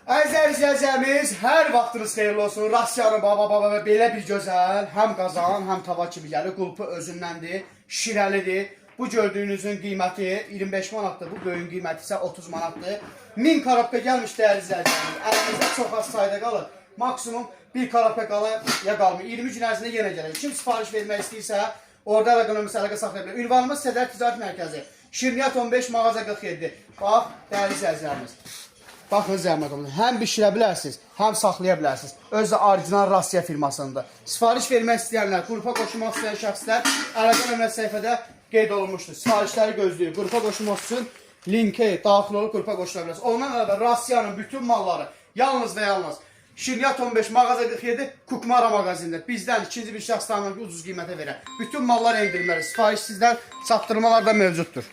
Əziz izləyicimiz, hər vaxtınız xeyirli olsun. Rusiyanın baba və belə bir gözəl, həm qazan, həm tava kimi gəlir. Qulpu özündəndir, şirəlidir. Bu gördüyünüzün qiyməti 25 manatdır, bu böyün qiyməti isə 30 manatdır. 1000 karabka gəlmiş dəyərli izləyicimiz. Əlimizdə çox az sayda qalır. Maksimum bir karabka qalır, ya qalmır. 20 gün ərzində yenə gəlir. Kim sifariş vermək istəyirsə, orada rəqəmimiz əlaqə saxlaya bilər. Ünvanımız Sədər Ticarət Mərkəzi, Şirniyyat 15, mağaza 47. Bax, dəyərli izləyicilərimiz. Baxın zəhmət olun, həm bişirə bilərsiniz, həm saxlaya bilərsiniz. Özü orijinal Rusiya firmasındadır. Sifariş vermək istəyənlər, qrupa qoşulmaq istəyən şəxslər əlaqə nömrə səhifədə qeyd olunmuşdur. Sifarişləri gözləyir. Qrupa qoşulmaq üçün linki daxil olub qrupa qoşula bilərsiniz. Ondan əlavə Rusiyanın bütün malları yalnız və yalnız Şirniyyat 15, mağaza 47, Kukmara mağazində bizdən ikinci bir şəxs tanınır ki, ucuz qiymətə verər. Bütün mallar endirilməli. Sifariş sizdən çatdırmalar da mövcuddur.